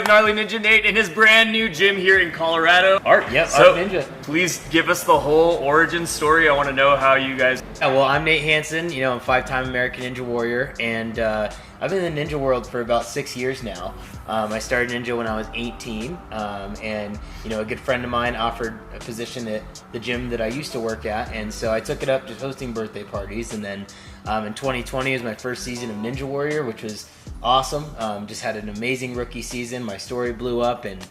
gnarly ninja Nate in his brand new gym here in Colorado. Ark, Yep, so Ark Ninja. please give us the whole origin story. I want to know how you guys... Yeah, well, I'm Nate Hansen, I'm a 5-time American Ninja Warrior, and I've been in the ninja world for about 6 years now. I started ninja when I was 18, and a good friend of mine offered a position at the gym that I used to work at, and so I took it up just hosting birthday parties, and then in 2020 was my first season of Ninja Warrior, which was awesome. Just had an amazing rookie season. My story blew up, and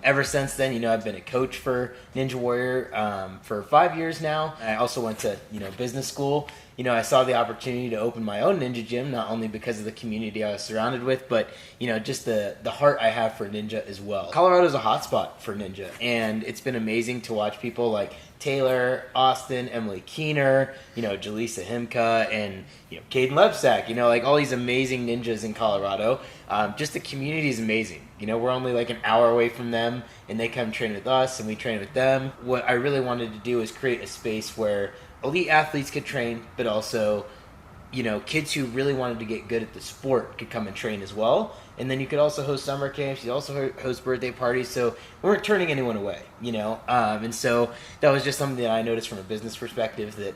ever since then, I've been a coach for Ninja Warrior for 5 years now. I also went to business school. I saw the opportunity to open my own ninja gym, not only because of the community I was surrounded with, but just the heart I have for ninja as well. Colorado's a hotspot for ninja, and it's been amazing to watch people like Taylor, Austin, Emily Keener, Jaleesa Himka, and Caden Lebsack, like all these amazing ninjas in Colorado. Just the community is amazing. We're only like an hour away from them, and they come train with us, and we train with them. What I really wanted to do is create a space where elite athletes could train, but also kids who really wanted to get good at the sport could come and train as well. And then you could also host summer camps. You also host birthday parties. So we weren't turning anyone away, And so that was just something that I noticed from a business perspective that,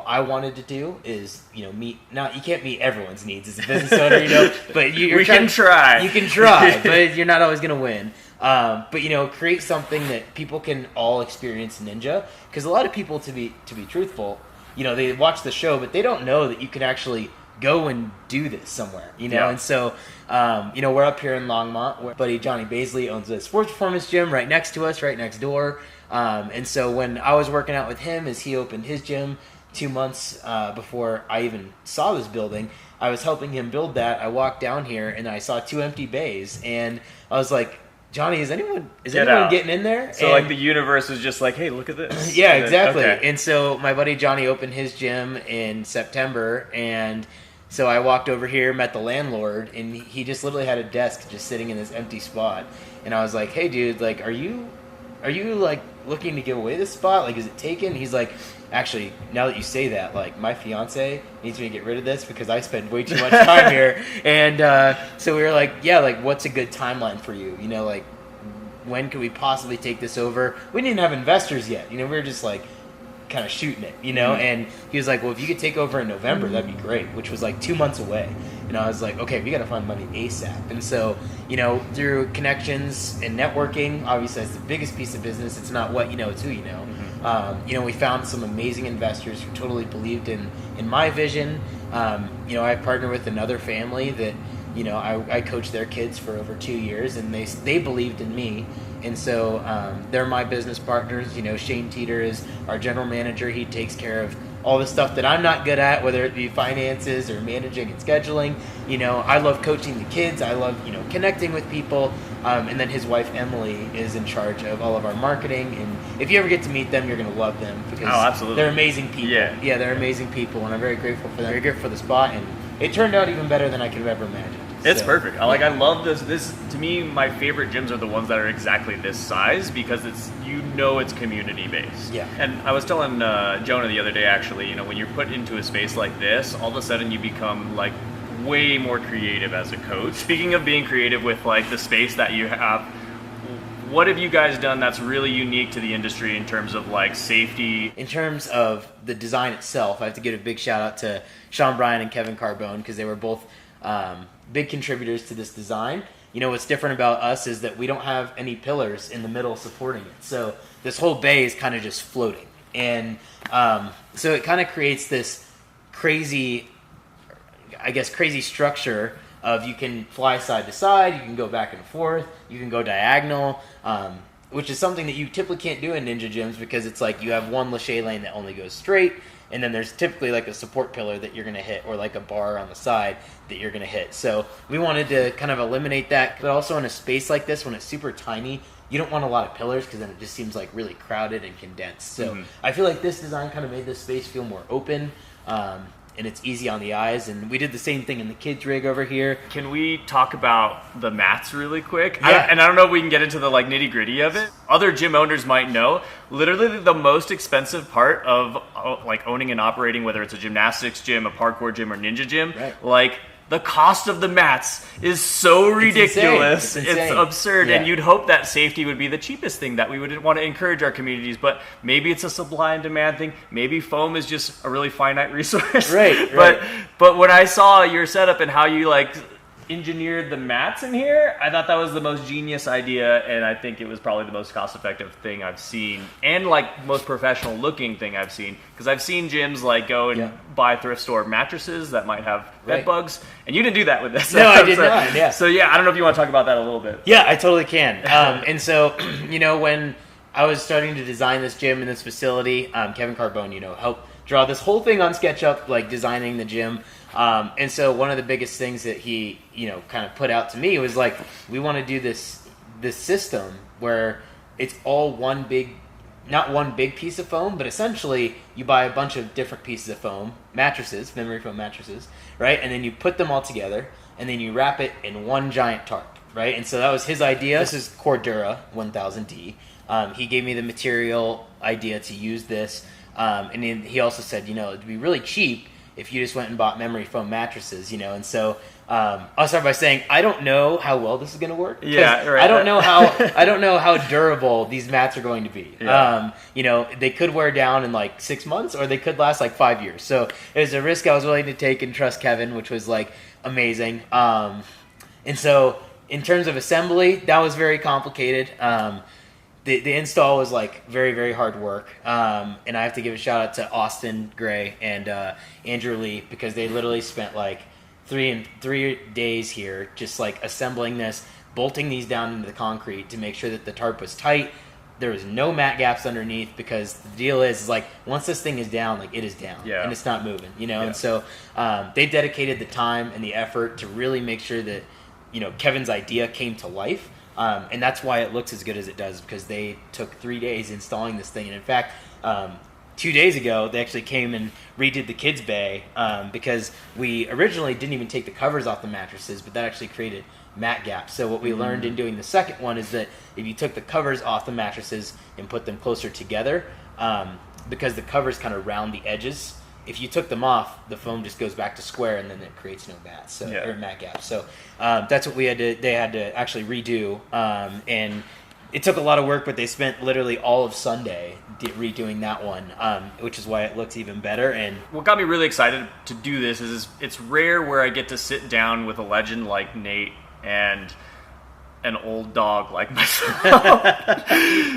I wanted to do is, meet. Now, you can't meet everyone's needs as a business owner, but we can try. You can try, but you're not always going to win. But create something that people can all experience ninja. Because a lot of people, to be truthful, they watch the show, but they don't know that you can actually go and do this somewhere, Yeah. And so, we're up here in Longmont, where buddy Johnny Baisley owns a sports performance gym right next to us, right next door. And so when I was working out with him as he opened his gym 2 months before I even saw this building, I was helping him build that. I walked down here and I saw 2 empty bays, and I was like, Johnny, is anyone getting in there? So like the universe was just like, hey, look at this. Yeah, exactly. Okay. And so my buddy Johnny opened his gym in September, and so I walked over here, met the landlord, and he just literally had a desk just sitting in this empty spot. And I was like, hey, dude, like, are you like looking to give away this spot? Like, is it taken? He's like, actually, now that you say that, like, my fiance needs me to get rid of this because I spend way too much time here. And so we were like, yeah, like, what's a good timeline for you? Like, when could we possibly take this over? We didn't have investors yet. We were just like kind of shooting it, Mm-hmm. And he was like, well, if you could take over in November, that'd be great, which was like 2 months away. And I was like, okay, we got to find money ASAP. And so, through connections and networking, obviously that's the biggest piece of business. It's not what you know, it's who you know. Mm-hmm. We found some amazing investors who totally believed in my vision. I partnered with another family that, I coached their kids for over 2 years, and they believed in me. And so they're my business partners. Shane Teeter is our general manager. He takes care of all the stuff that I'm not good at, whether it be finances or managing and scheduling. I love coaching the kids. I love, connecting with people. And then his wife, Emily, is in charge of all of our marketing. And if you ever get to meet them, you're going to love them because absolutely. They're amazing people. Yeah, they're amazing people, and I'm very grateful for them. Very grateful for the spot, and it turned out even better than I could have ever imagined. It's perfect. I love this. This, to me, my favorite gyms are the ones that are exactly this size because it's community based. Yeah. And I was telling Jonah the other day, actually, when you're put into a space like this, all of a sudden you become like way more creative as a coach. Speaking of being creative with like the space that you have, what have you guys done that's really unique to the industry in terms of like safety? In terms of the design itself, I have to give a big shout out to Sean Bryan and Kevin Carbone because they were both big contributors to this design. What's different about us is that we don't have any pillars in the middle supporting it. So this whole bay is kind of just floating. And so it kind of creates this crazy structure of you can fly side to side, you can go back and forth, you can go diagonal, which is something that you typically can't do in ninja gyms because it's like you have one lache lane that only goes straight, and then there's typically like a support pillar that you're going to hit or like a bar on the side that you're going to hit. So we wanted to kind of eliminate that, but also in a space like this when it's super tiny, you don't want a lot of pillars because then it just seems like really crowded and condensed. So I feel like this design kind of made this space feel more open. And it's easy on the eyes, and we did the same thing in the kids rig over here. Can we talk about the mats really quick? Yeah. I don't know if we can get into the like nitty gritty of it. Other gym owners might know, literally the most expensive part of like owning and operating, whether it's a gymnastics gym, a parkour gym, or ninja gym, right. like the cost of the mats is so ridiculous. It's absurd. Yeah. And you'd hope that safety would be the cheapest thing, that we would want to encourage our communities. But maybe it's a supply and demand thing. Maybe foam is just a really finite resource. Right. But when I saw your setup and how you like engineered the mats in here, I thought that was the most genius idea, and I think it was probably the most cost-effective thing I've seen, and like most professional looking thing I've seen, because I've seen gyms like go and buy thrift store mattresses that might have bed bugs, and you didn't do that with this. No, I did not. Yeah. So yeah, I don't know if you want to talk about that a little bit. Yeah, I totally can. And so, you know, when I was starting to design this gym and this facility, Kevin Carbone, you know, helped draw this whole thing on SketchUp, like designing the gym. And so one of the biggest things that he, you know, kind of put out to me was like, we want to do this system where it's all one big, not one big piece of foam, but essentially you buy a bunch of different pieces of foam, mattresses, memory foam mattresses, right? And then you put them all together and then you wrap it in one giant tarp, right? And so that was his idea. This is Cordura 1000D. He gave me the material idea to use this. And then he also said, you know, it'd be really cheap if you just went and bought memory foam mattresses, you know. And so I'll start by saying I don't know how well this is going to work. Yeah, right. I don't know how durable these mats are going to be. Yeah. You know, they could wear down in like 6 months, or they could last like 5 years. So it was a risk I was willing to take and trust Kevin, which was like amazing. And so in terms of assembly, that was very complicated. The install was like very, very hard work. And I have to give a shout out to Austin Gray and Andrew Lee, because they literally spent like 3 days here just like assembling this, bolting these down into the concrete to make sure that the tarp was tight. There was no mat gaps underneath, because the deal is like once this thing is down, like it is down, and it's not moving, you know. And so they dedicated the time and the effort to really make sure that, you know, Kevin's idea came to life. And that's why it looks as good as it does, because they took 3 days installing this thing. And in fact, 2 days ago, they actually came and redid the kids' bay, because we originally didn't even take the covers off the mattresses, but that actually created mat gaps. So what we learned in doing the second one is that if you took the covers off the mattresses and put them closer together, because the covers kind of round the edges, if you took them off, the foam just goes back to square, and then it creates no mats, or mat gaps. So that's what they had to actually redo, and it took a lot of work, but they spent literally all of Sunday redoing that one, which is why it looks even better. And what got me really excited to do this is it's rare where I get to sit down with a legend like Nate and an old dog like myself.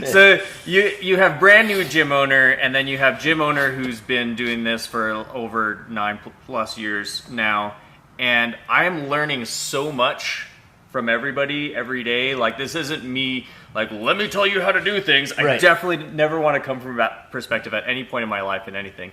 So you have brand new gym owner, and then you have gym owner who's been doing this for over 9+ years now, and I'm learning so much from everybody every day. Like, this isn't me like, let me tell you how to do things. I definitely never want to come from that perspective at any point in my life in anything.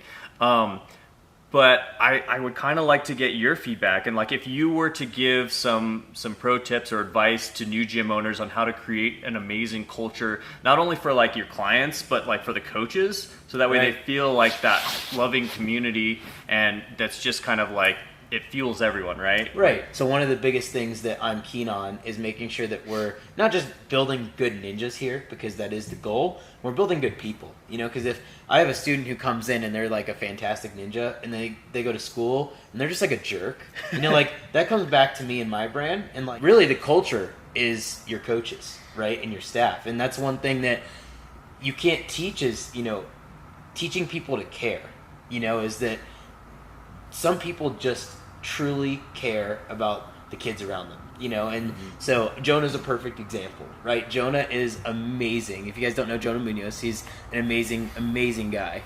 But I would kind of like to get your feedback, and like if you were to give some pro tips or advice to new gym owners on how to create an amazing culture, not only for like your clients, but like for the coaches, so that way they feel like that loving community, and that's just kind of like, it fuels everyone, right? Right. So one of the biggest things that I'm keen on is making sure that we're not just building good ninjas here, because that is the goal. We're building good people, you know, because if I have a student who comes in and they're like a fantastic ninja, and they go to school and they're just like a jerk, you know, like that comes back to me and my brand. And like really the culture is your coaches, right, and your staff. And that's one thing that you can't teach is, you know, teaching people to care, you know, is that some people just truly care about the kids around them, you know. And so Jonah's a perfect example, right? Jonah is amazing. If you guys don't know Jonah Munoz, he's an amazing guy.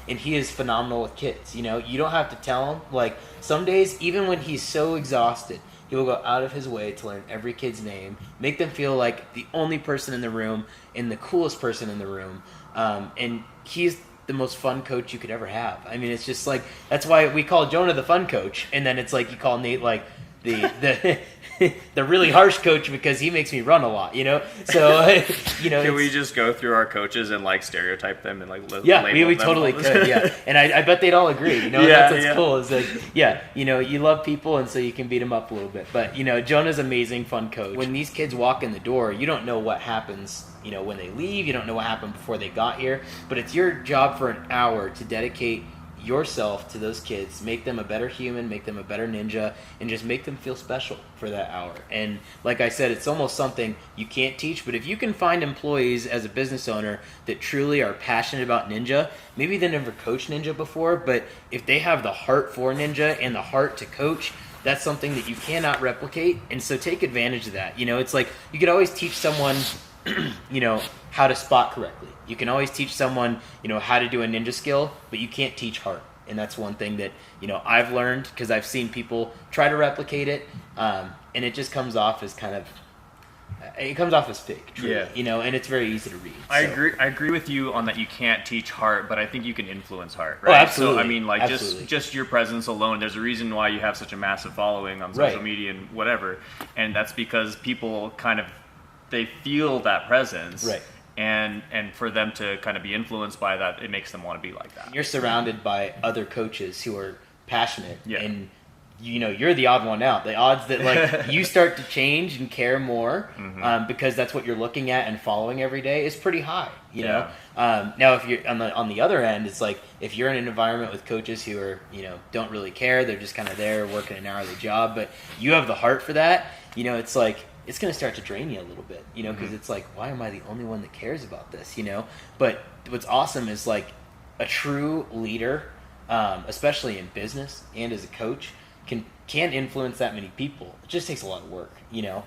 And he is phenomenal with kids, you know. You don't have to tell him. Like, some days, even when he's so exhausted, he will go out of his way to learn every kid's name, make them feel like the only person in the room and the coolest person in the room. And he's the most fun coach you could ever have. I mean, it's just like, that's why we call Jonah the fun coach, and then it's like you call Nate like the the really harsh coach, because he makes me run a lot, you know. So you know, can we just go through our coaches and like stereotype them and like we totally could, yeah. And I bet they'd all agree, you know. That's what's cool, is like, you know, you love people, and so you can beat them up a little bit. But you know, Jonah's amazing fun coach. When these kids walk in the door, you don't know what happens, you know, when they leave. You don't know what happened before they got here, but it's your job for an hour to dedicate yourself to those kids, make them a better human, make them a better ninja, and just make them feel special for that hour. And like I said, it's almost something you can't teach, but if you can find employees as a business owner that truly are passionate about ninja, maybe they never coached ninja before, but if they have the heart for ninja and the heart to coach, that's something that you cannot replicate. And so take advantage of that. It's like you could always teach someone how to spot correctly. You can always teach someone, how to do a ninja skill, but you can't teach heart. And that's one thing that, I've learned because I've seen people try to replicate it, and it just comes off as fake, truly, and it's very easy to read. I agree with you on that. You can't teach heart, but I think you can influence heart, right? Oh, absolutely. So, I mean, like, absolutely. just your presence alone, there's a reason why you have such a massive following on social media and whatever, and that's because people they feel that presence. Right. And for them to kind of be influenced by that, it makes them want to be like that. You're surrounded by other coaches who are passionate, yeah. and you're the odd one out. The odds that you start to change and care more because that's what you're looking at and following every day is pretty high. Now, if you're on the other end, it's like if you're in an environment with coaches who are don't really care, they're just kind of there working an hourly job, but you have the heart for that. It's like, it's going to start to drain you a little bit, because it's like, why am I the only one that cares about this, But what's awesome is like a true leader, especially in business and as a coach, can influence that many people. It just takes a lot of work, And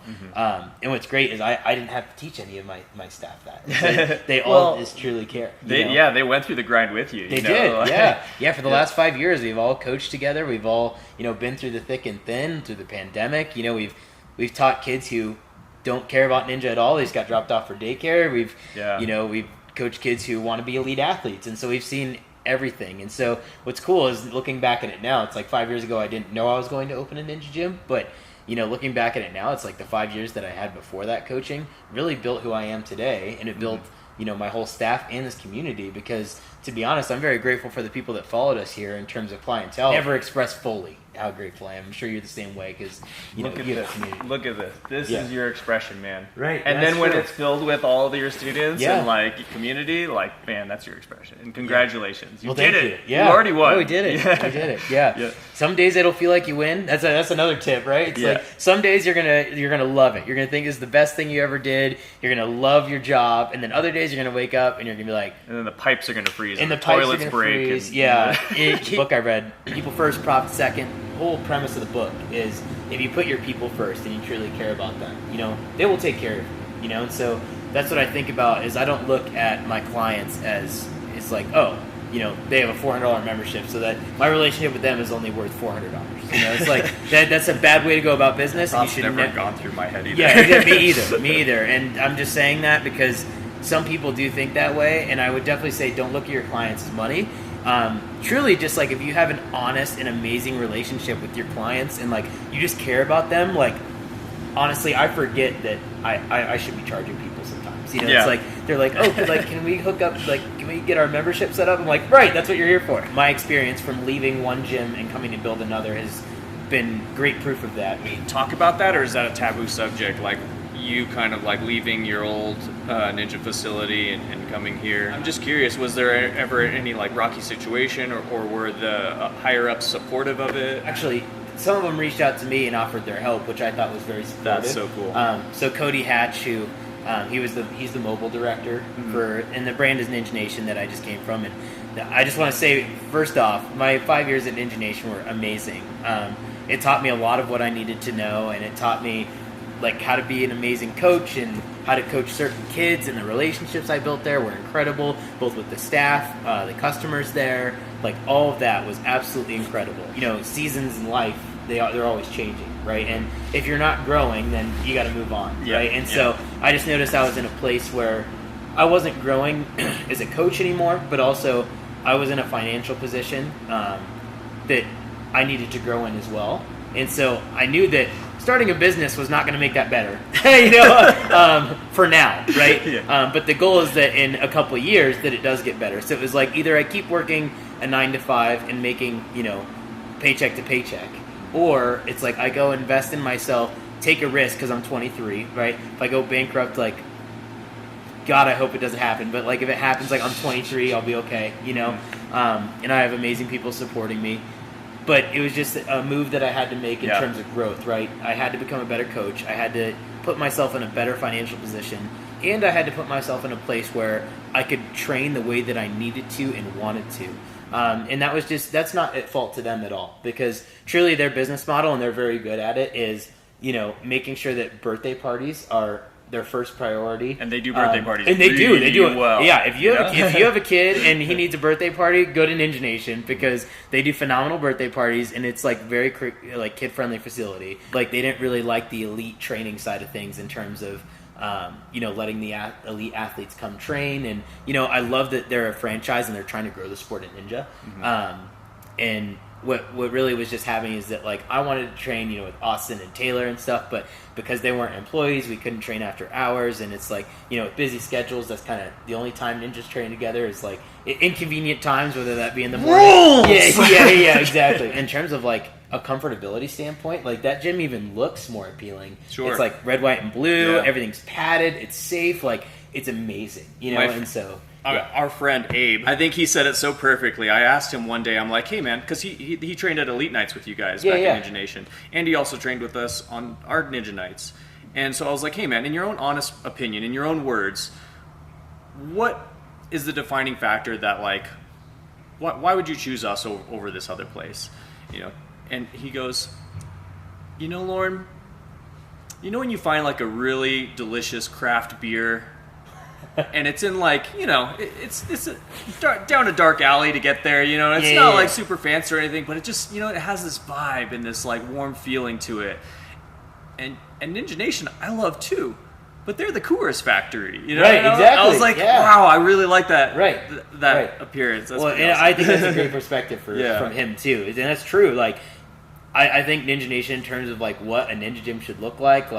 what's great is I didn't have to teach any of my staff that. They all just truly care. They went through the grind with you. They did, yeah. For the last 5 years, we've all coached together. We've all, been through the thick and thin, through the pandemic. We've taught kids who don't care about ninja at all. They just got dropped off for daycare. We've coached kids who want to be elite athletes, and so we've seen everything. And so what's cool is looking back at it now, it's like 5 years ago I didn't know I was going to open a ninja gym, but looking back at it now, it's like the 5 years that I had before that coaching really built who I am today, and it built my whole staff and this community, because to be honest, I'm very grateful for the people that followed us here in terms of clientele. Never expressed fully how grateful I am. I'm sure you're the same way, because look at this. Look at this. This is your expression, man. Right. And then when it's filled with all of your students and community, man, that's your expression. And congratulations, you did it. Yeah. You already won. Oh, we did it. We did it. Yeah. Some days it'll feel like you win. That's another tip, right? It's like some days you're gonna love it. You're gonna think it's the best thing you ever did. You're gonna love your job, and then other days you're gonna wake up and you're gonna be like, and then the pipes are gonna freeze, and the toilets break. Freeze. The book I read, People First, Profit Second. The whole premise of the book is if you put your people first and you truly care about them, they will take care of you, and so that's what I think about. Is I don't look at my clients as it's like, they have a $400 membership, so that my relationship with them is only worth $400. It's like that's a bad way to go about business. That's never gone through my head either. Yeah, me either. And I'm just saying that because some people do think that way, and I would definitely say don't look at your clients as money. Truly, just like if you have an honest and amazing relationship with your clients and like you just care about them, like honestly, I forget that I should be charging people sometimes. It's like they're like, oh, can we hook up? Like, can we get our membership set up? I'm like, right, that's what you're here for. My experience from leaving one gym and coming to build another has been great proof of that. Talk about that, or is that a taboo subject? Like you kind of like leaving your old ninja facility and coming here. I'm just curious, was there ever any like rocky situation, or were the higher ups supportive of it? Actually, some of them reached out to me and offered their help, which I thought was very supportive. That's so cool. So Cody Hatch, who he's the mobile director and the brand is Ninja Nation that I just came from, and I just want to say first off, my 5 years at Ninja Nation were amazing. It taught me a lot of what I needed to know, and it taught me like how to be an amazing coach and how to coach certain kids, and the relationships I built there were incredible, both with the staff, the customers there, like all of that was absolutely incredible. Seasons in life, they're always changing, right? And if you're not growing, then you got to move on, right? And so I just noticed I was in a place where I wasn't growing as a coach anymore, but also I was in a financial position that I needed to grow in as well. And so I knew that starting a business was not going to make that better, for now, right? But the goal is that in a couple of years that it does get better. So it was like either I keep working a 9 to 5 and making, paycheck to paycheck, or it's like I go invest in myself, take a risk because I'm 23, right? If I go bankrupt, like, God, I hope it doesn't happen. But like if it happens, like I'm 23, I'll be okay, and I have amazing people supporting me. But it was just a move that I had to make in terms of growth, right? I had to become a better coach. I had to put myself in a better financial position. And I had to put myself in a place where I could train the way that I needed to and wanted to. And that's not at fault to them at all. Because truly their business model, and they're very good at it, is, making sure that birthday parties are their first priority. And they do birthday parties and they do it well. Yeah, if you have a kid and he needs a birthday party, go to Ninja Nation, because they do phenomenal birthday parties, and it's like very kid friendly facility. Like, they didn't really like the elite training side of things in terms of letting the elite athletes come train. And I love that they're a franchise and they're trying to grow the sport at Ninja. And what really was just happening is that, like, I wanted to train, with Austin and Taylor and stuff, but because they weren't employees, we couldn't train after hours. And it's like, with busy schedules, that's kind of the only time Ninjas train together is like inconvenient times, whether that be in the morning. Yeah, exactly. In terms of like a comfortability standpoint, like, that gym even looks more appealing. Sure. It's like red, white, and blue. Yeah. Everything's padded. It's safe. Like, it's amazing, and so. Our friend Abe, I think he said it so perfectly. I asked him one day, I'm like, hey man, because he trained at Elite Nights with you guys back in Ninja Nation. And he also trained with us on Ark Ninja Nights. And so I was like, hey man, in your own honest opinion, in your own words, what is the defining factor that, like, why would you choose us over this other place? And he goes, Lauren, when you find like a really delicious craft beer and it's in like, it's down a dark alley to get there, it's not like super fancy or anything, but it just, it has this vibe and this like warm feeling to it. And Ninja Nation, I love too, but they're the Coors factory, Right, exactly. I was like, wow, I really like that, right. appearance. That's and awesome. I think that's a great perspective from him too, and that's true. Like, I think Ninja Nation, in terms of like what a ninja gym should look like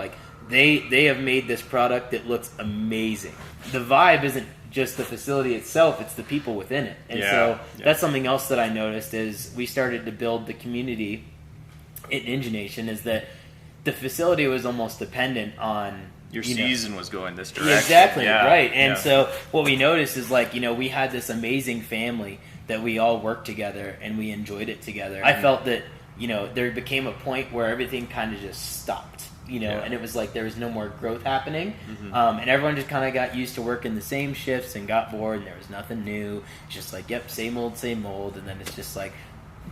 they have made this product that looks amazing. The vibe isn't just the facility itself, it's the people within it. And so that's something else that I noticed is we started to build the community at Ninja Nation, is that the facility was almost dependent on your season was going this direction. Yeah, exactly, right. And so what we noticed is, like, we had this amazing family that we all worked together and we enjoyed it together. I felt that, there became a point where everything kind of just stopped. And it was like there was no more growth happening. And everyone just kind of got used to working the same shifts and got bored, and there was nothing new. It's just like, yep, same old. And then it's just like,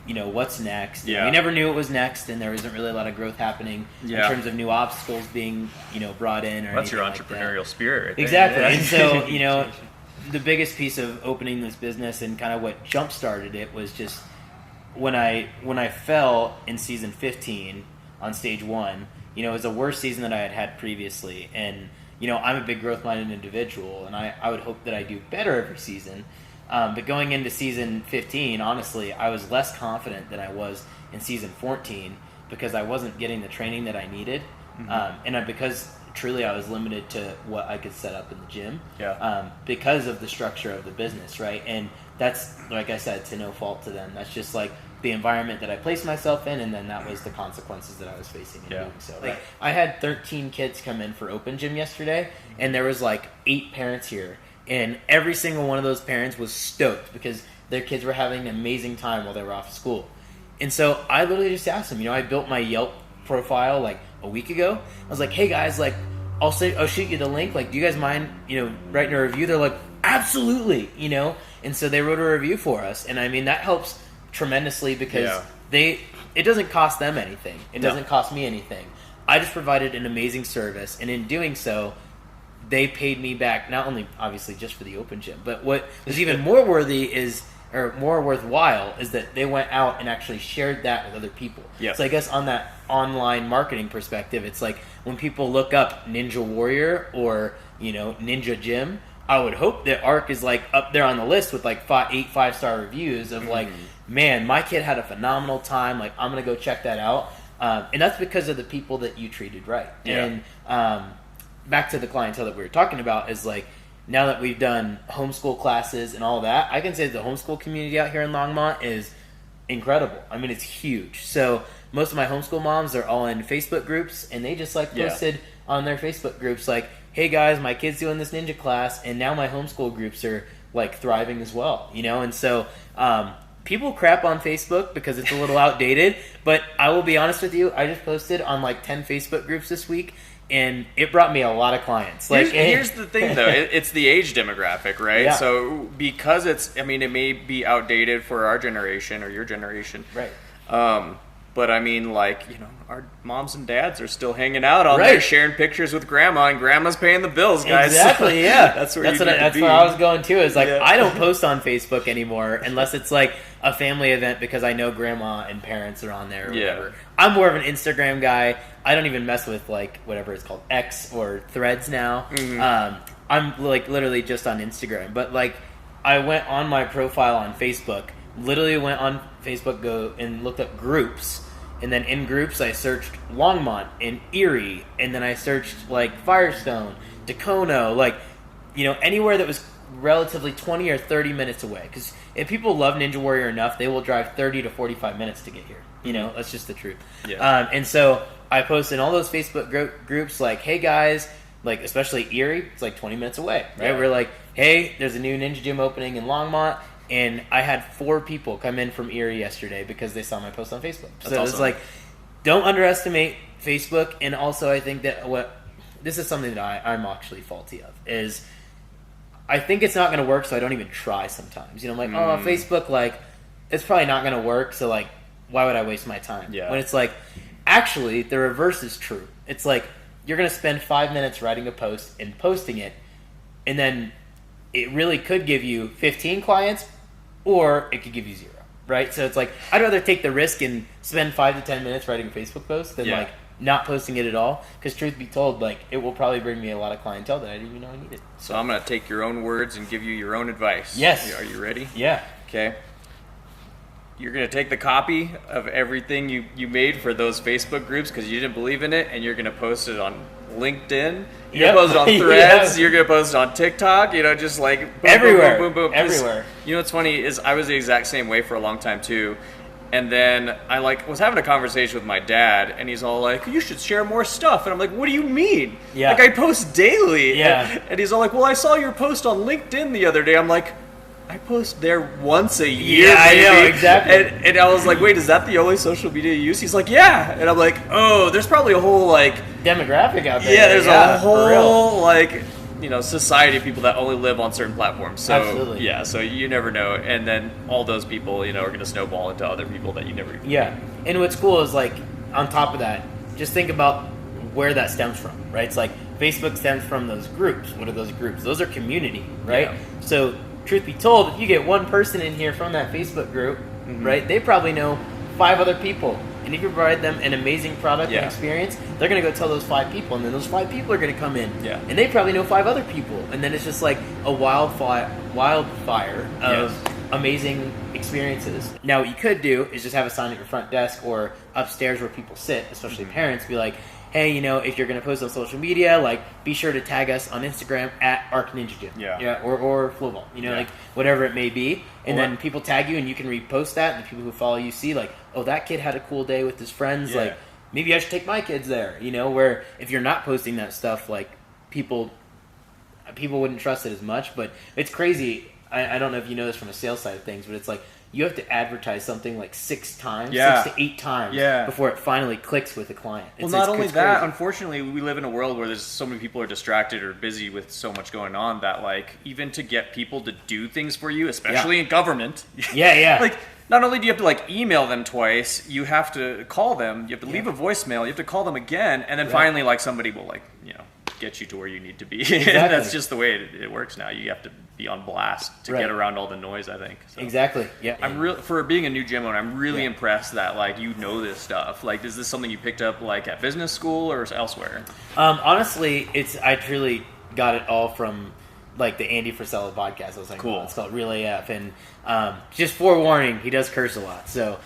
what's next? Yeah. We never knew what was next, and there wasn't really a lot of growth happening in terms of new obstacles being, brought in. Or that's your entrepreneurial spirit. Right? Exactly. And so, the biggest piece of opening this business and kind of what jump-started it was just when I fell in season 15 on stage 1, it was the worst season that I had had previously. And, I'm a big growth-minded individual, and I would hope that I do better every season. But going into season 15, honestly, I was less confident than I was in season 14 because I wasn't getting the training that I needed. Because truly I was limited to what I could set up in the gym because of the structure of the business, right? And that's, like I said, to no fault to them. That's just like the environment that I placed myself in, and then that was the consequences that I was facing in doing so. Like, I had 13 kids come in for open gym yesterday, and there was like 8 parents here, and every single one of those parents was stoked because their kids were having an amazing time while they were off of school. And so I literally just asked them, I built my Yelp profile like a week ago. I was like, hey guys, like, I'll shoot you the link. Like, do you guys mind, writing a review? They're like, absolutely, And so they wrote a review for us, and I mean that helps tremendously because it doesn't cost them anything. It doesn't cost me anything. I just provided an amazing service, and in doing so, they paid me back, not only obviously just for the open gym, but what was even more more worthwhile is that they went out and actually shared that with other people. So I guess on that online marketing perspective, it's like when people look up Ninja Warrior or Ninja Gym, I would hope that Ark is like up there on the list with like 8 5-star reviews of like, man, my kid had a phenomenal time. Like, I'm gonna go check that out, and that's because of the people that you treated right. And back to the clientele that we were talking about is like, now that we've done homeschool classes and all that, I can say the homeschool community out here in Longmont is incredible. I mean, it's huge. So most of my homeschool moms are all in Facebook groups, and they just like posted on their Facebook groups like, hey guys, my kid's doing this ninja class, and now my homeschool groups are like thriving as well, you know. And so people crap on Facebook because it's a little outdated, but I will be honest with you, I just posted on like 10 Facebook groups this week, and it brought me a lot of clients. Like, here's the thing, though. It's the age demographic, right? Yeah. So because it may be outdated for our generation or your generation. Right. But I mean, like, you know, our moms and dads are still hanging out on there, sharing pictures with grandma, and grandma's paying the bills, guys. Exactly, yeah. That's where I was going to. Is like, I don't post on Facebook anymore unless it's like a family event because I know grandma and parents are on there or whatever. I'm more of an Instagram guy. I don't even mess with like whatever it's called, X or Threads now. Mm-hmm. I'm like literally just on Instagram. But like, I went on my profile on Facebook. Literally went on Facebook, go and looked up groups. And then in groups, I searched Longmont and Erie, and then I searched like Firestone, Dacono, like, you know, anywhere that was relatively 20 or 30 minutes away. Because if people love Ninja Warrior enough, they will drive 30 to 45 minutes to get here. You know, that's just the truth. Yeah. And so I posted in all those Facebook groups like, hey guys, like especially Erie, it's like 20 minutes away, right? Yeah. We're like, hey, there's a new Ninja Gym opening in Longmont. And I had 4 people come in from Erie yesterday because they saw my post on Facebook. That's so awesome. It's like, don't underestimate Facebook. And also, I think that this is something that I'm actually faulty of, is I think it's not going to work, so I don't even try sometimes. You know, I'm like, Facebook, like, it's probably not going to work, so like, why would I waste my time? Yeah. When it's like, actually, the reverse is true. It's like, you're going to spend 5 minutes writing a post and posting it, and then it really could give you 15 clients, or it could give you 0, right? So it's like, I'd rather take the risk and spend 5 to 10 minutes writing a Facebook post than like not posting it at all. Because truth be told, like, it will probably bring me a lot of clientele that I didn't even know I needed. So I'm going to take your own words and give you your own advice. Yes. Are you ready? Yeah. Okay. You're going to take the copy of everything you made for those Facebook groups because you didn't believe in it, and you're going to post it on LinkedIn. You're going to post it on Threads. You're going to post it on TikTok. You know, just like boom, everywhere. Boom, boom, boom, everywhere. You know what's funny is I was the exact same way for a long time too. And then I like was having a conversation with my dad, and he's all like, "You should share more stuff." And I'm like, "What do you mean? Yeah. Like I post daily." Yeah. And he's all like, "Well, I saw your post on LinkedIn the other day." I'm like, I post there once a year, baby. I know, exactly. And I was like, wait, is that the only social media you use? He's like, yeah. And I'm like, oh, there's probably a whole, like... demographic out there. Yeah, there's a whole, like, you know, society of people that only live on certain platforms. So, absolutely. Yeah, so you never know. And then all those people, you know, are going to snowball into other people that you never even Yeah. And what's cool is, like, on top of that, just think about where that stems from, right? It's like Facebook stems from those groups. What are those groups? Those are community, right? Yeah. So... truth be told, if you get one person in here from that Facebook group, right, they probably know 5 other people. And if you provide them an amazing product and experience, they're going to go tell those 5 people. And then those 5 people are going to come in. Yeah. And they probably know 5 other people. And then it's just like a wildfire of amazing experiences. Now, what you could do is just have a sign at your front desk or upstairs where people sit, especially parents, be like, hey, you know, if you're going to post on social media, like, be sure to tag us on Instagram at Ark Ninja Gym. Yeah. Or Flowball, you know, like, whatever it may be. And then people tag you and you can repost that, and the people who follow you see, like, oh, that kid had a cool day with his friends. Like, maybe I should take my kids there, you know, where if you're not posting that stuff, like, people wouldn't trust it as much. But it's crazy. I don't know if you know this from a sales side of things, but it's like, you have to advertise something like 6 times, 6 to 8 times before it finally clicks with a client. Well, not only that, unfortunately, we live in a world where there's so many people are distracted or busy with so much going on that, like, even to get people to do things for you, especially in government. Like, not only do you have to, like, email them twice, you have to call them, you have to leave a voicemail, you have to call them again, and then finally, like, somebody will, like, you know, get you to where you need to be. Exactly. That's just the way it works now. You have to be on blast to get around all the noise, I think. So. Exactly. Yeah. For being a new gym owner, I'm really impressed that, like, you know this stuff. Like, is this something you picked up, like, at business school or elsewhere? Honestly, I truly got it all from, like, the Andy Frisella podcast. I was like, cool. It's called Real AF. And just forewarning, he does curse a lot. So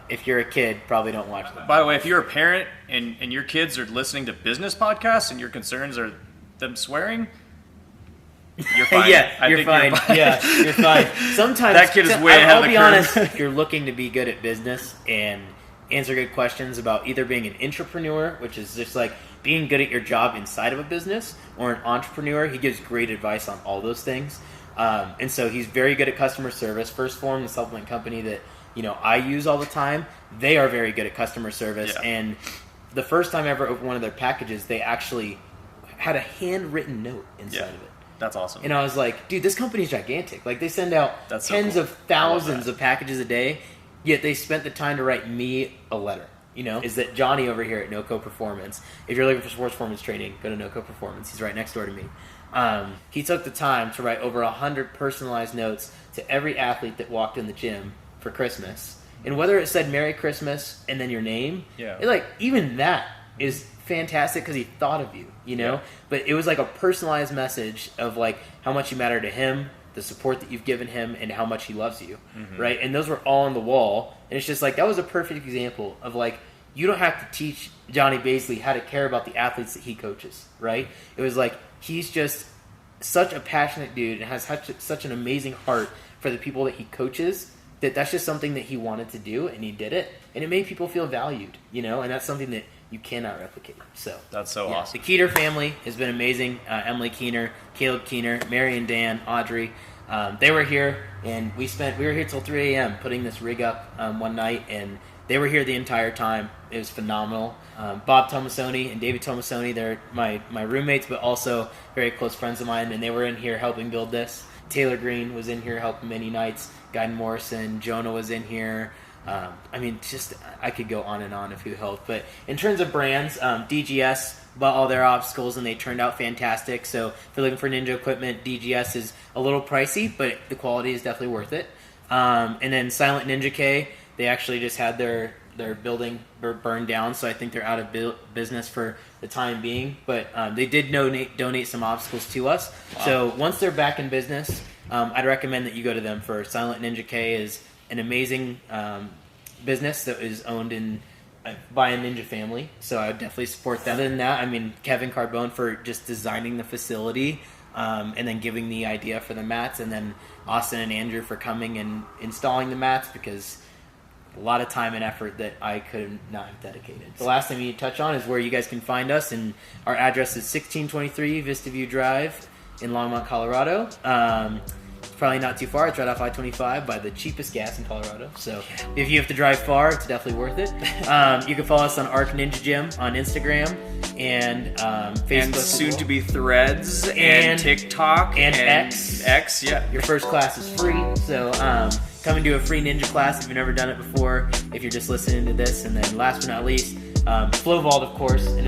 if you're a kid, probably don't watch them. By the way, if you're a parent and your kids are listening to business podcasts and your concerns are them swearing, you're fine. You're fine. Yeah, you're fine. Sometimes that kid is way ahead of the curve. I'll be honest, if you're looking to be good at business and answer good questions about either being an intrapreneur, which is just like being good at your job inside of a business, or an entrepreneur, he gives great advice on all those things. And so he's very good at customer service. First Form, the supplement company that I use all the time, they are very good at customer service. Yeah. And the first time I ever opened one of their packages, they actually had a handwritten note inside of it. That's awesome. And I was like, dude, this company's gigantic. Like, they send out tens of thousands of packages a day, yet they spent the time to write me a letter. Is that Johnny over here at NoCo Performance. If you're looking for sports performance training, go to NoCo Performance. He's right next door to me. He took the time to write over 100 personalized notes to every athlete that walked in the gym for Christmas. And whether it said Merry Christmas and then your name, even that is fantastic because he thought of you, Yeah. But it was like a personalized message of like how much you matter to him, the support that you've given him, and how much he loves you, right? And those were all on the wall. And it's just like, that was a perfect example of like, you don't have to teach Johnny Baisley how to care about the athletes that he coaches, right? It was like, he's just such a passionate dude and has such an amazing heart for the people that he coaches, that's just something that he wanted to do, and he did it. And it made people feel valued, and that's something that you cannot replicate. So that's so awesome. The Keener family has been amazing. Emily Keener, Caleb Keener, Mary and Dan, Audrey. They were here, and we were here till 3 a.m. putting this rig up one night, and they were here the entire time. It was phenomenal. Bob Tomasoni and David Tomasoni, they're my roommates, but also very close friends of mine, and they were in here helping build this. Taylor Green was in here helping many nights. Guy Morrison, Jonah was in here. I could go on and on of who helped. But in terms of brands, DGS bought all their obstacles, and they turned out fantastic. So if you're looking for ninja equipment, DGS is a little pricey, but the quality is definitely worth it. And then Silent Ninja K, they actually just had their building burned down, so I think they're out of business for the time being. But they did donate some obstacles to us. Wow. So once they're back in business, I'd recommend that you go to them first. Silent Ninja K is an amazing business that is owned by a ninja family, so I would definitely support that. Other than that, Kevin Carbone for just designing the facility and then giving the idea for the mats, and then Austin and Andrew for coming and installing the mats, because a lot of time and effort that I could not have dedicated. The last thing we need to touch on is where you guys can find us, and our address is 1623 Vista View Drive in Longmont, Colorado. It's probably not too far. It's right off I-25 by the cheapest gas in Colorado. So if you have to drive far, it's definitely worth it. You can follow us on Ark Ninja Gym on Instagram and Facebook. And soon to be Threads and TikTok and X. X, yeah. Your first class is free. So come and do a free ninja class if you've never done it before, if you're just listening to this. And then last but not least, Flow Vault, of course, an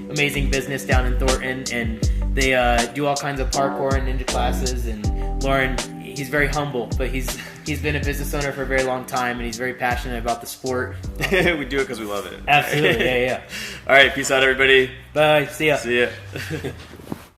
amazing business down in Thornton. And they do all kinds of parkour and ninja classes. And Lauren, he's very humble, but he's been a business owner for a very long time, and he's very passionate about the sport. We do it because we love it. Absolutely, yeah. All right, peace out, everybody. Bye. See ya. See ya.